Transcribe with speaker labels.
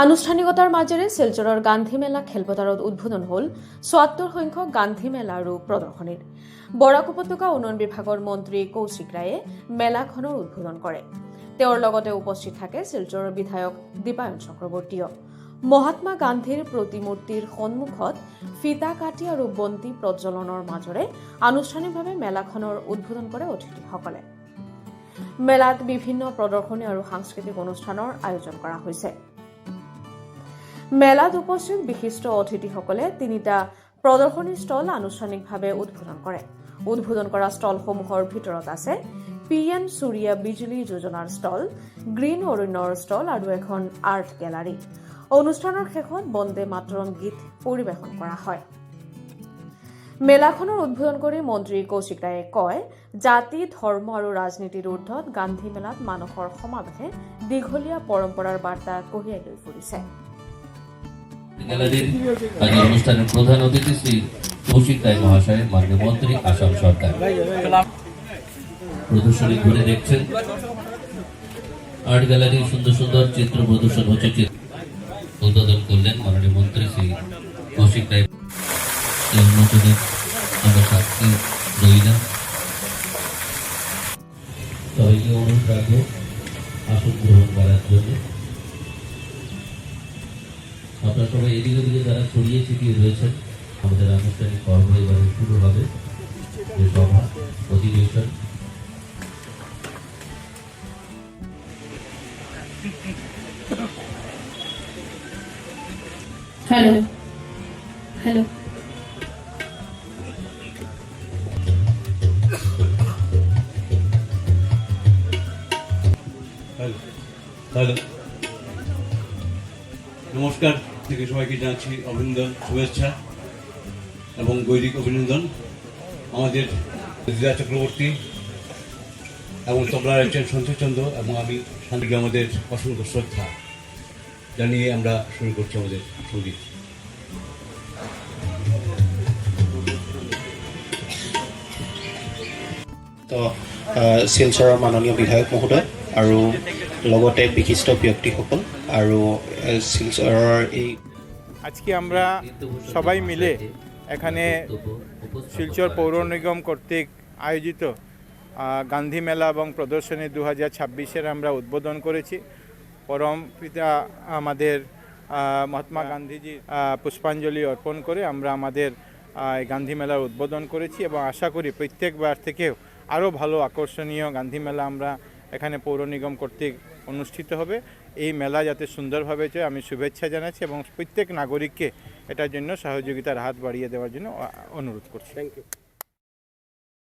Speaker 1: আনুষ্ঠানিকতাৰ মাজেৰে শিলচৰৰ গান্ধী মেলা খেলপথাৰত উদ্বোধন হ'ল ৭৪ সংখ্যক গান্ধী মেলা আৰু প্ৰদৰ্শনীৰ। বৰাক উপত্যকা উন্নয়ন বিভাগৰ মন্ত্ৰী কৌশিক ৰায়ে মেলাখনৰ উদ্বোধন কৰে। তেওঁৰ লগতে উপস্থিত থাকে শিলচৰৰ বিধায়ক দীপায়ন চক্ৰৱৰ্তীয়। মহাত্মা গান্ধীৰ প্ৰতিমূৰ্তিৰ সন্মুখত ফিতা কাটি আৰু বন্তি প্ৰজ্বলনৰ মাজেৰে আনুষ্ঠানিকভাৱে মেলাখনৰ উদ্বোধন কৰে অতিথিসকলে। মেলাত বিভিন্ন প্ৰদৰ্শনী আৰু সাংস্কৃতিক অনুষ্ঠানৰ আয়োজন কৰা হৈছে। মেলাত উপস্থিত বিশিষ্ট অতিথিসকলে ৩টা প্ৰদৰ্শনী ষ্টল আনুষ্ঠানিকভাৱে উদ্বোধন কৰে। উদ্বোধন কৰা ষ্টলসমূহৰ ভিতৰত আছে পিএম সূৰ্যা বিজুলী যোজনাৰ ষ্টল, গ্ৰীণ অৰণ্যৰ ষ্টল আৰু এখন আৰ্ট গেলাৰী। অনুষ্ঠানৰ শেষত বন্দে মাতৰম গীত পৰিৱেশন কৰা হয়। মেলাখনৰ উদ্বোধন কৰি মন্ত্ৰী কৌশিক ৰায়ে কয়, জাতি, ধৰ্ম আৰু ৰাজনীতিৰ ঊৰ্ধত গান্ধী মেলাত মানুহৰ সমাৱেশে দীঘলীয়া পৰম্পৰাৰ বাৰ্তা কঢ়িয়াই লৈ ফুৰিছে।
Speaker 2: অনুষ্ঠানের প্রধান অতিথি শ্রী কৌশিক রায় মহাশয়, মাননীয় মন্ত্রী, আসাম সরকার। প্রদর্শনী ঘুরে দেখছেন, আর্ট গ্যালারি সুন্দর সুন্দর চিত্র প্রদর্শন হচ্ছে। উদ্বোধন করলেন মাননীয় মন্ত্রী শ্রী কৌশিক রায়। উন্মোচনের আমরা সাক্ষী রইলাম। সবাইকে অনুরোধ রাখবো আসন গ্রহণ করার জন্য। আপনারা সবাই এদিকে ওদিকে যারা ছড়িয়ে ছিটিয়ে রয়েছেন, আমাদের আনুষ্ঠানিক পর্ব এবারে শুরু হবে। যে সভা অধিবেশন
Speaker 3: হ্যালো হ্যালো
Speaker 4: হ্যালো হ্যালো নমস্কার থেকে সবাইকে জানাচ্ছি অভিনন্দন, শুভেচ্ছা এবং গৈরিক অভিনন্দন। আমাদের দিদা চক্রবর্তী এবং তবলা রয়েছেন সঞ্জয় চন্দ্র এবং আমি শান্তিকে আমাদের অসংখ্য শ্রদ্ধা জানিয়ে আমরা শুরু করছি আমাদের সঙ্গীত।
Speaker 5: তো শিলচৰৰ মাননীয় বিধায়ক মহোদয় আৰু লগতে বিশিষ্ট ব্যক্তিসকল আৰু শিলচৰৰ এই
Speaker 6: আজকে আমরা সবাই মিলে এখানে শিলচর পৌর নিগম কর্তৃক আয়োজিত গান্ধী মেলা এবং প্রদর্শনী 2026-এর আমরা উদ্বোধন করেছি। পরম পিতা আমাদের মহাত্মা গান্ধীজির পুষ্পাঞ্জলি অর্পণ করে আমরা আমাদের গান্ধী মেলার উদ্বোধন করেছি এবং আশা করি প্রত্যেকবার থেকেও আরও ভালো আকর্ষণীয় গান্ধী মেলা আমরা এখানে পৌর নিগম কর্তৃক অনুষ্ঠিত হবে। এই মেলা যাতে সুন্দরভাবে চলে আমি শুভেচ্ছা জানাচ্ছি এবং প্রত্যেক নাগরিককে এটার জন্য সহযোগিতার হাত বাড়িয়ে দেওয়ার জন্য অনুরোধ করছি।
Speaker 5: Thank you.